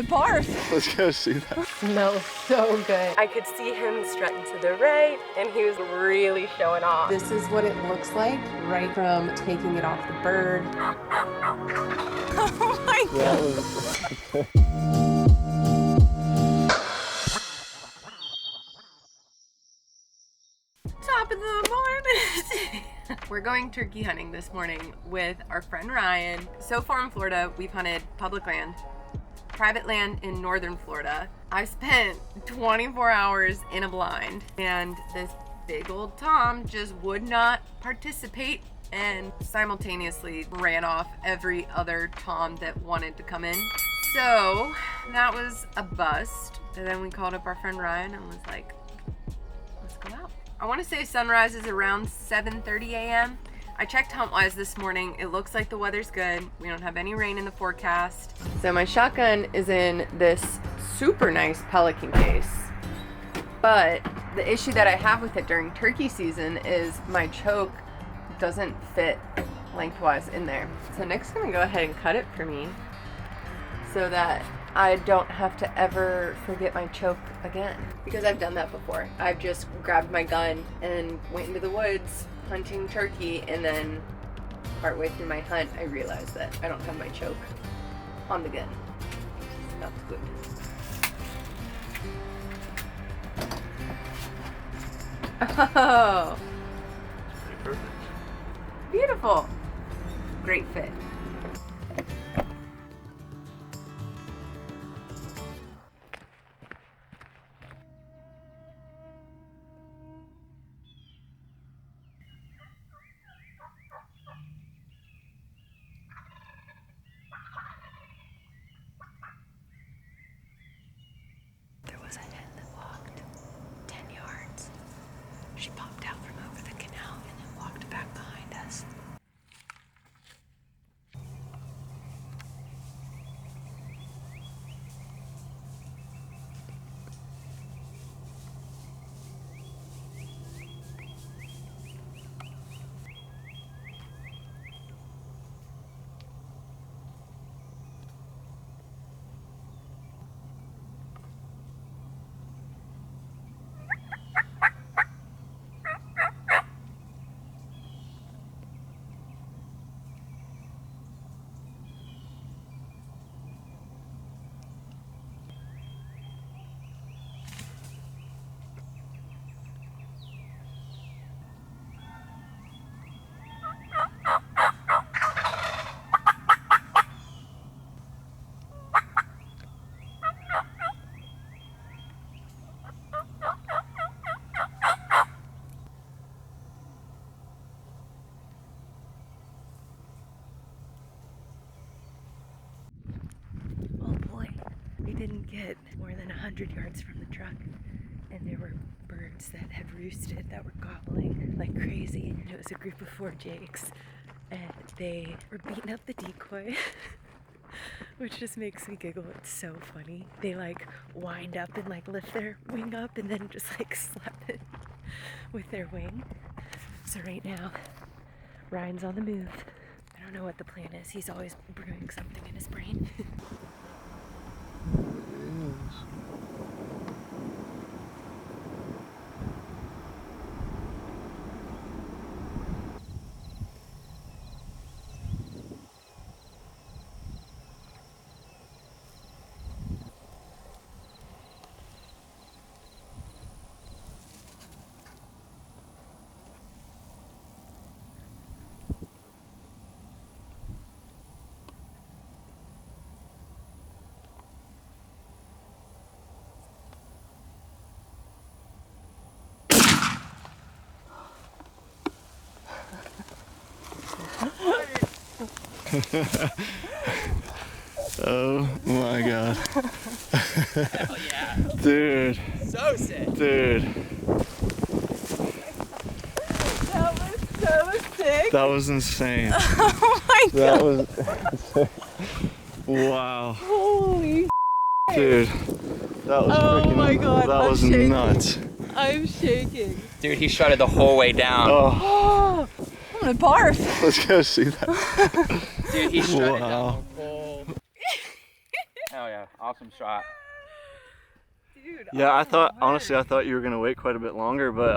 gonna barf. Let's go see that. Smells so good. I could see him strutting to the right, and he was really showing off. This is what it looks like right from taking it off the bird. Oh my God. Top of the morning. We're going turkey hunting this morning with our friend Ryan. So far in Florida, we've hunted public land, private land in northern Florida. I spent 24 hours in a blind, and this big old Tom just would not participate and simultaneously ran off every other Tom that wanted to come in. So that was a bust. And then we called up our friend Ryan and was like, let's go out. I want to say sunrise is around 7:30 a.m. I checked HuntWise this morning. It looks like the weather's good. We don't have any rain in the forecast. So my shotgun is in this super nice Pelican case. But the issue that I have with it during turkey season is my choke doesn't fit lengthwise in there. So Nick's gonna go ahead and cut it for me so that I don't have to ever forget my choke again. Because I've done that before. I've just grabbed my gun and went into the woods hunting turkey, and then partway through my hunt I realized that I don't have my choke on the gun. That's good. Oh, Pretty perfect. beautiful. Great fit. There was a hen that walked 10 yards. She popped out from over the canal and then walked back behind us. We didn't get more than 100 yards from the truck, and there were birds that had roosted that were gobbling like crazy. And it was a group of 4 jakes, and they were beating up the decoy, which just makes me giggle. It's so funny. They like wind up and like lift their wing up and then just like slap it with their wing. So right now, Ryan's on the move. I don't know what the plan is. He's always brewing something in his brain. Oh my God. Hell yeah. Dude. So sick. Dude. That was so sick. That was insane. Oh my That God. was insane. Wow. Holy Dude. That was Oh freaking, my God, that I'm was shaking. nuts. I'm shaking. Dude, he strutted the whole way down. Oh, Oh, I'm gonna barf. let's go see that. Dude, he strutted Wow. down the whole... Hell yeah. Awesome shot. Dude. Yeah, I awesome thought work. honestly I thought you were gonna wait quite a bit longer, but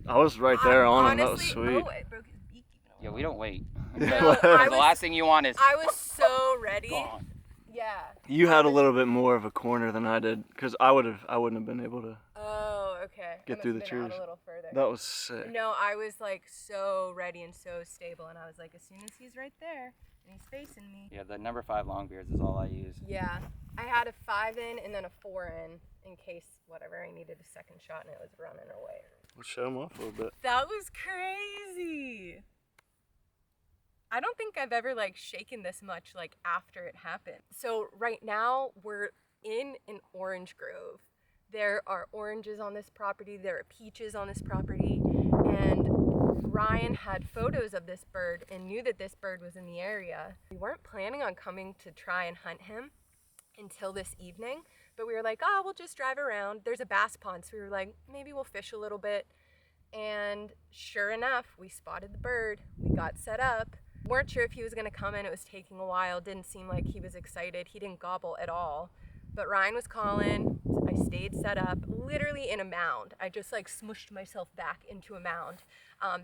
I was right there on him. That was Honestly, sweet. oh, it broke his beak even a Yeah, little. we don't wait. No, The I was- last thing you want is I was so ready. gone. Yeah. You had a little bit more of a corner than I did, because I wouldn't have been able to Oh, okay. get I through must the have been out trees. a little further. That was sick. No, I was like so ready and so stable, and I was like, as soon as he's right there and he's facing me. Yeah, the number 5 longbeards is all I use. Yeah, I had a 5 in and then a 4 in case whatever I needed a second shot and it was running away. We'll show him off a little bit. That was crazy. I don't think I've ever like shaken this much like after it happened. So right now we're in an orange grove. There are oranges on this property, there are peaches on this property, and Ryan had photos of this bird and knew that this bird was in the area. We weren't planning on coming to try and hunt him until this evening, but we were like, oh, we'll just drive around. There's a bass pond, so we were like, maybe we'll fish a little bit. And sure enough, we spotted the bird. We got set up. Weren't sure if he was gonna come in. It was taking a while. Didn't seem like he was excited. He didn't gobble at all. But Ryan was calling. I stayed set up, literally in a mound. I just like smushed myself back into a mound.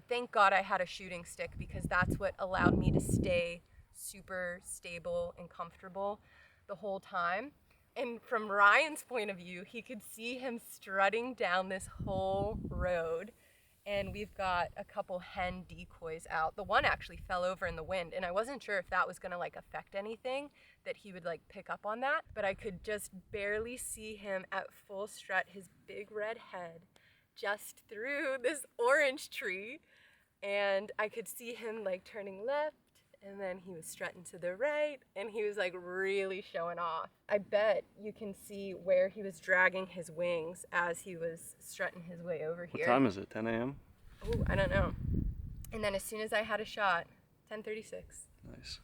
Thank God I had a shooting stick because that's what allowed me to stay super stable and comfortable the whole time. And from Ryan's point of view, he could see him strutting down this whole road. And we've got a couple hen decoys out. The one actually fell over in the wind, and I wasn't sure if that was gonna like affect anything, that he would like pick up on that, but I could just barely see him at full strut, his big red head just through this orange tree, and I could see him like turning left, and then he was strutting to the right, and he was like really showing off. I bet you can see where he was dragging his wings as he was strutting his way over here. What time is it? 10 a.m.? Oh, I don't know. And then as soon as I had a shot, 10:36. Nice.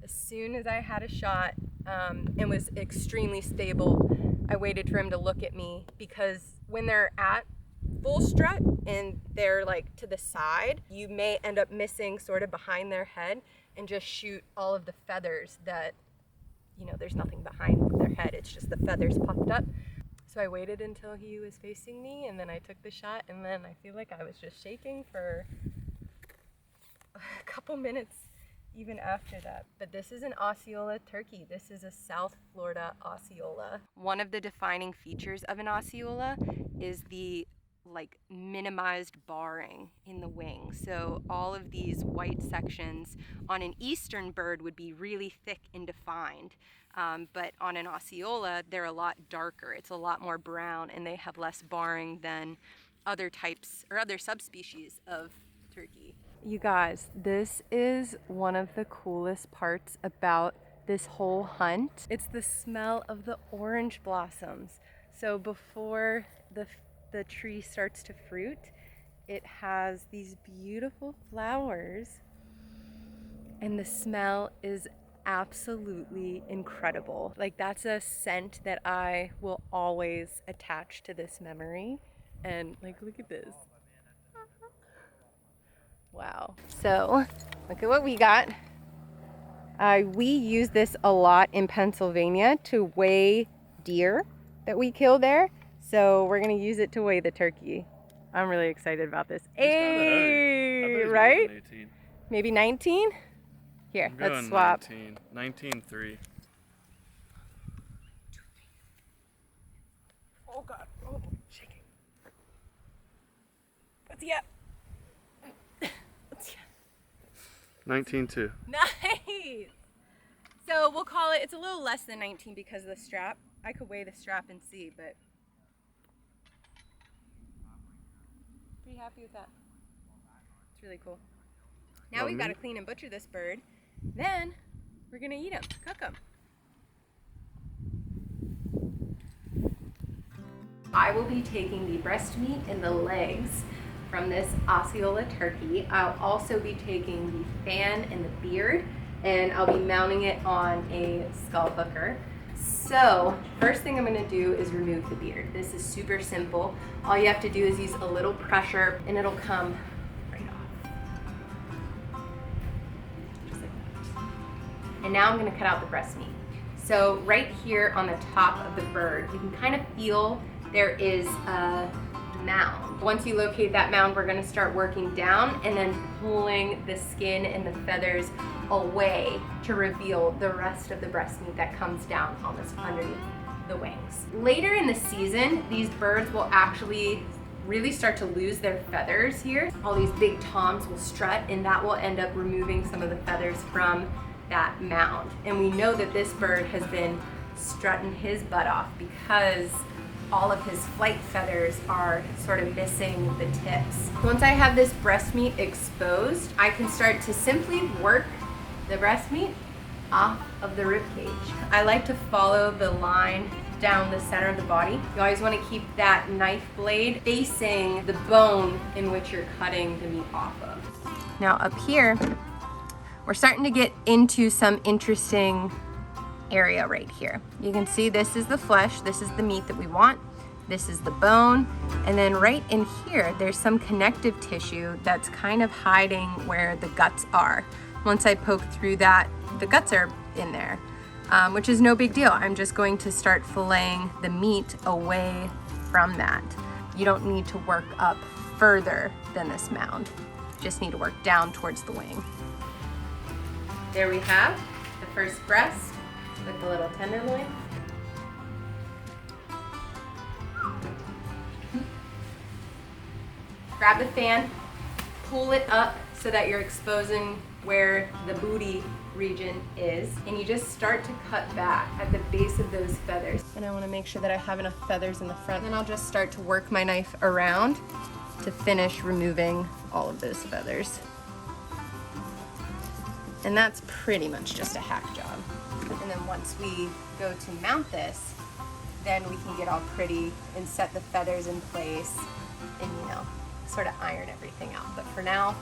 As soon as I had a shot and was extremely stable, I waited for him to look at me, because when they're at full strut and they're like to the side, you may end up missing sort of behind their head and just shoot all of the feathers that, you know, there's nothing behind their head. It's just the feathers popped up. So I waited until he was facing me, and then I took the shot, and then I feel like I was just shaking for a couple minutes even after that. But this is an Osceola turkey. This is a South Florida Osceola. One of the defining features of an Osceola is the like minimized barring in the wing. So all of these white sections on an eastern bird would be really thick and defined, but on an Osceola they're a lot darker. It's a lot more brown, and they have less barring than other types or other subspecies of turkey. You guys, this is one of the coolest parts about this whole hunt. It's the smell of the orange blossoms. So before the tree starts to fruit, it has these beautiful flowers, and the smell is absolutely incredible. Like, that's a scent that I will always attach to this memory. And like, look at this. Wow. So look at what we got. We use this a lot in Pennsylvania to weigh deer that we kill there. So we're gonna use it to weigh the turkey. I'm really excited about this. Hey, right? 18. Maybe 19? Here, let's swap. 19.3. Oh God, oh, shaking. What's he at? What's he at? 19.2. Nice! So we'll call it, it's a little less than 19 because of the strap. I could weigh the strap and see, but pretty happy with that. It's really cool. Now we've got to clean and butcher this bird. Then we're gonna eat him, cook him. I will be taking the breast meat and the legs from this Osceola turkey. I'll also be taking the fan and the beard, and I'll be mounting it on a skull hooker. So first thing I'm gonna do is remove the beard. This is super simple. All you have to do is use a little pressure and it'll come right off. Just like that. And now I'm gonna cut out the breast meat. So right here on the top of the bird, you can kind of feel there is a mound. Once you locate that mound, we're gonna start working down and then pulling the skin and the feathers away to reveal the rest of the breast meat that comes down almost underneath the wings. Later in the season, these birds will actually really start to lose their feathers here. All these big toms will strut, and that will end up removing some of the feathers from that mound. And we know that this bird has been strutting his butt off because all of his flight feathers are sort of missing the tips. Once I have this breast meat exposed, I can start to simply work the breast meat off of the rib cage. I like to follow the line down the center of the body. You always want to keep that knife blade facing the bone in which you're cutting the meat off of. Now up here, we're starting to get into some interesting area right here. You can see this is the flesh, this is the meat that we want, this is the bone, and then right in here, there's some connective tissue that's kind of hiding where the guts are. Once I poke through that, the guts are in there. Which is no big deal. I'm just going to start filleting the meat away from that. You don't need to work up further than this mound. You just need to work down towards the wing. There we have the first breast with the little tenderloin. Grab the fan, pull it up so that you're exposing where the booty region is, and you just start to cut back at the base of those feathers. And I want to make sure that I have enough feathers in the front. Then I'll just start to work my knife around to finish removing all of those feathers. And that's pretty much just a hack job. And then once we go to mount this, then we can get all pretty and set the feathers in place and, you know, sort of iron everything out. But for now,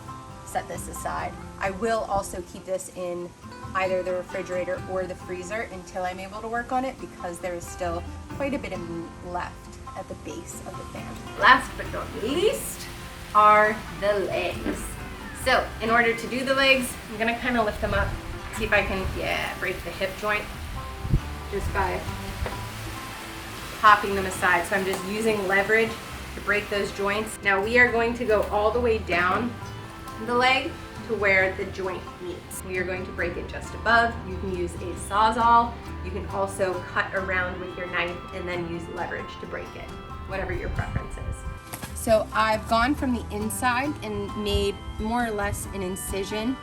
set this aside. I will also keep this in either the refrigerator or the freezer until I'm able to work on it, because there is still quite a bit of meat left at the base of the fan. Last but not least are the legs. So in order to do the legs, I'm gonna kind of lift them up, see if I can, break the hip joint just by popping them aside. So I'm just using leverage to break those joints. Now we are going to go all the way down the leg to where the joint meets. We are going to break it just above. You can use a Sawzall. You can also cut around with your knife and then use leverage to break it, whatever your preference is. So I've gone from the inside and made more or less an incision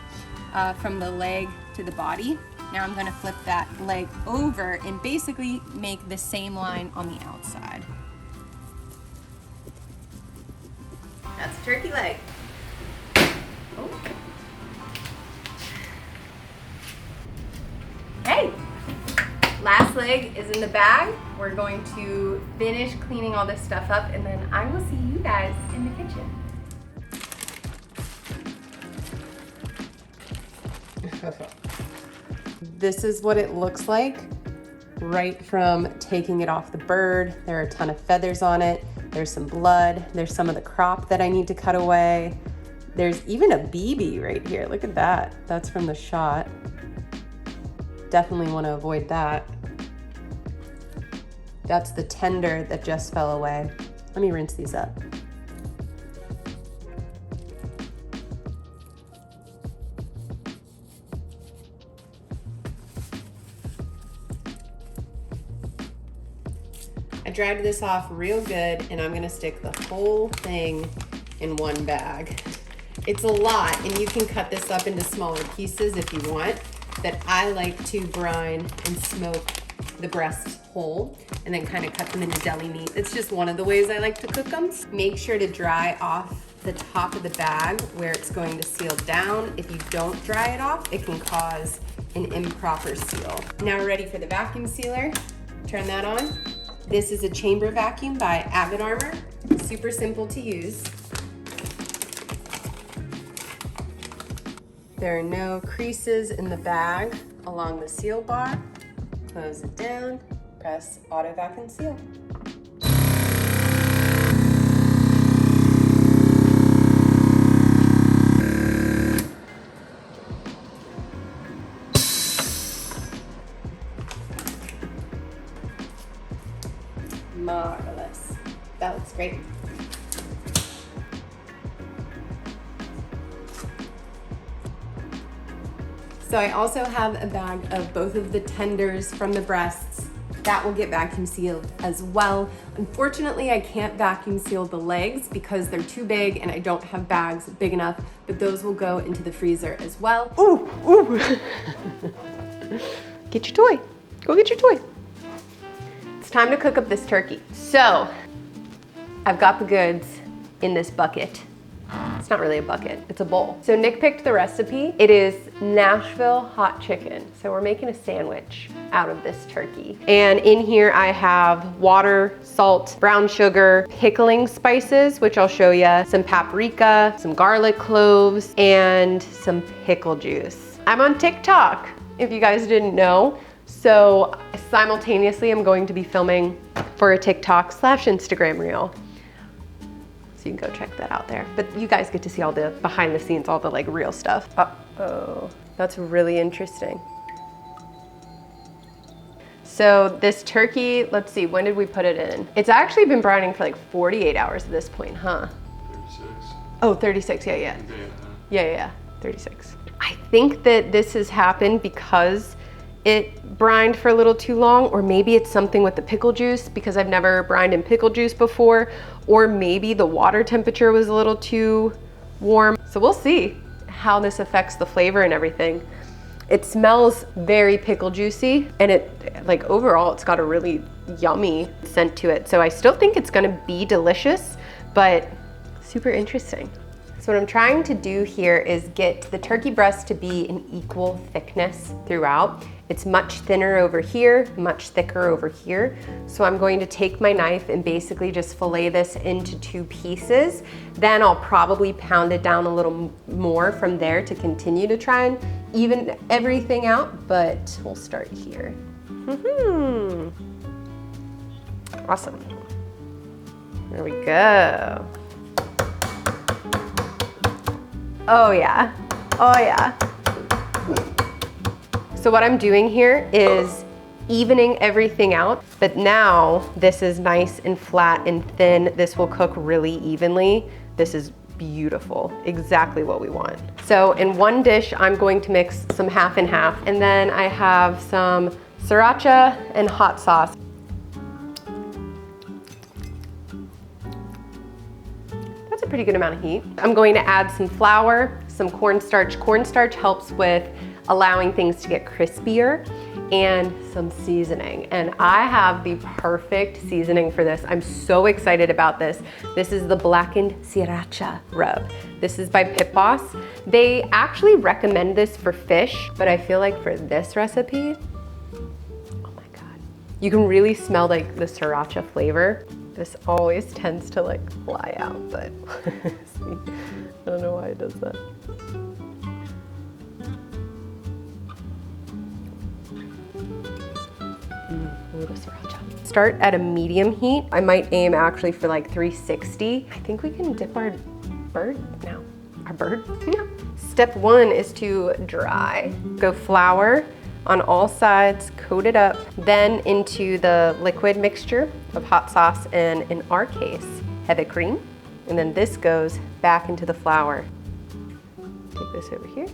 from the leg to the body. Now I'm going to flip that leg over and basically make the same line on the outside. That's a turkey leg. Okay, last leg is in the bag. We're going to finish cleaning all this stuff up, and then I will see you guys in the kitchen. This is what it looks like right from taking it off the bird. There are a ton of feathers on it. There's some blood. There's some of the crop that I need to cut away. There's even a BB right here. Look at that. That's from the shot. Definitely want to avoid that. That's the tender that just fell away. Let me rinse these up. I dried this off real good, and I'm gonna stick the whole thing in one bag. It's a lot, and you can cut this up into smaller pieces if you want, but I like to brine and smoke the breasts whole and then kind of cut them into deli meat. It's just one of the ways I like to cook them. Make sure to dry off the top of the bag where it's going to seal down. If you don't dry it off, it can cause an improper seal. Now we're ready for the vacuum sealer. Turn that on. This is a chamber vacuum by Avid. Super simple to use. There are no creases in the bag along the seal bar. Close it down, press auto vacuum seal. Marvelous. That looks great. So I also have a bag of both of the tenders from the breasts. That will get vacuum sealed as well. Unfortunately, I can't vacuum seal the legs because they're too big and I don't have bags big enough, but those will go into the freezer as well. Ooh, ooh. Get your toy. Go get your toy. It's time to cook up this turkey. So, I've got the goods in this bucket. It's not really a bucket, it's a bowl. So Nick picked the recipe. It is Nashville Hot chicken. So we're making a sandwich out of this turkey. And in here I have water, salt, brown sugar, pickling spices, which I'll show you, some paprika, some garlic cloves, and some pickle juice. I'm on TikTok, if you guys didn't know. So simultaneously I'm going to be filming for a TikTok/Instagram reel. So you can go check that out there. But you guys get to see all the behind the scenes, all the like real stuff. Uh-oh, that's really interesting. So this turkey, let's see, when did we put it in? It's actually been brining for like 48 hours at this point, huh? 36. Oh, 36, yeah, 36. I think that this has happened because it brined for a little too long, or maybe it's something with the pickle juice because I've never brined in pickle juice before, or maybe the water temperature was a little too warm. So we'll see how this affects the flavor and everything. It smells very pickle juicy, and it, like overall, it's got a really yummy scent to it. So I still think it's gonna be delicious, but super interesting. So what I'm trying to do here is get the turkey breast to be an equal thickness throughout. It's much thinner over here, much thicker over here. So I'm going to take my knife and basically just fillet this into 2 pieces. Then I'll probably pound it down a little more from there to continue to try and even everything out, but we'll start here. Awesome. There we go. Oh yeah, oh yeah. So what I'm doing here is evening everything out, but now this is nice and flat and thin. This will cook really evenly. This is beautiful, exactly what we want. So in one dish, I'm going to mix some half and half, and then I have some sriracha and hot sauce. That's a pretty good amount of heat. I'm going to add some flour, some cornstarch. Cornstarch helps with allowing things to get crispier, and some seasoning. And I have the perfect seasoning for this. I'm so excited about this. This is the blackened sriracha rub. This is by Pit Boss. They actually recommend this for fish, but I feel like for this recipe, oh my God. You can really smell like the sriracha flavor. This always tends to like fly out, but see, I don't know why it does that. Start at a medium heat. I might aim actually for like 360. I think we can dip our bird now. Our bird? Yeah. Step 1 is to dry. Go flour on all sides, coat it up, then into the liquid mixture of hot sauce and, in our case, heavy cream. And then this goes back into the flour. Take this over here.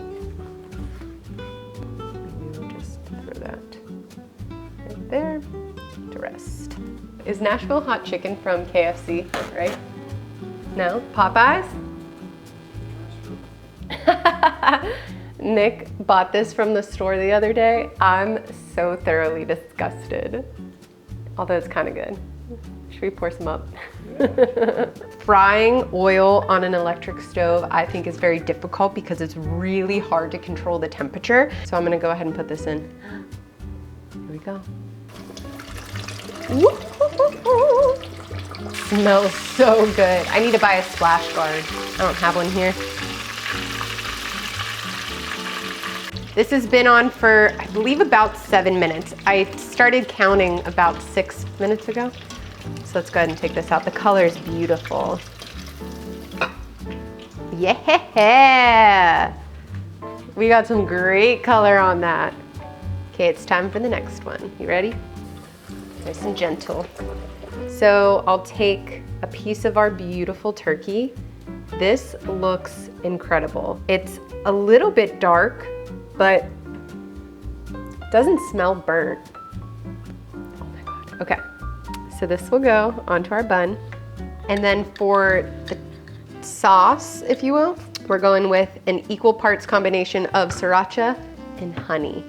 And just throw that right there to rest. Is Nashville Hot chicken from KFC, right? No? Popeyes? Nick bought this from the store the other day. I'm so thoroughly disgusted. Although it's kind of good. Should we pour some up? Yeah. Frying oil on an electric stove I think is very difficult because it's really hard to control the temperature. So I'm gonna go ahead and put this in. Here we go. Smells so good. I need to buy a splash guard. I don't have one here. This has been on for, I believe, about 7 minutes. I started counting about 6 minutes ago. So let's go ahead and take this out. The color is beautiful. Yeah! We got some great color on that. Okay, it's time for the next one. You ready? Nice and gentle. So I'll take a piece of our beautiful turkey. This looks incredible. It's a little bit dark, but doesn't smell burnt. Oh my God. Okay, so this will go onto our bun. And then for the sauce, if you will, we're going with an equal parts combination of sriracha and honey.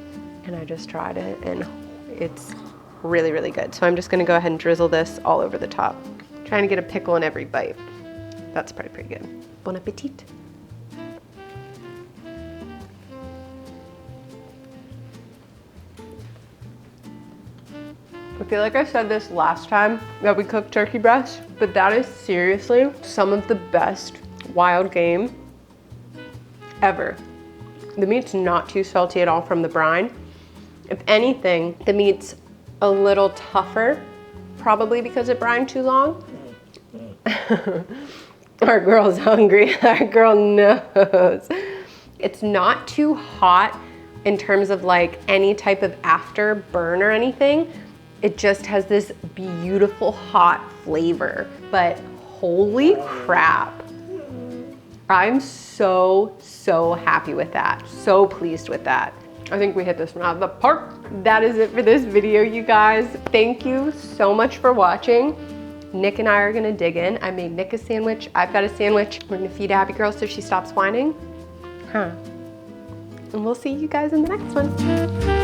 And I just tried it and it's really, really good. So I'm just gonna go ahead and drizzle this all over the top. Trying to get a pickle in every bite. That's probably pretty good. Bon appetit. I feel like I said this last time that we cooked turkey breast, but that is seriously some of the best wild game ever. The meat's not too salty at all from the brine. If anything, the meat's a little tougher, probably because it brined too long. Our girl's hungry. Our girl knows. It's not too hot in terms of like any type of after burn or anything. It just has this beautiful hot flavor, but holy crap. I'm so happy with that. So pleased with that. I think we hit this one out of the park. That is it for this video, you guys. Thank you so much for watching. Nick and I are gonna dig in. I made Nick a sandwich. I've got a sandwich. We're gonna feed Abby girl so she stops whining. And we'll see you guys in the next one.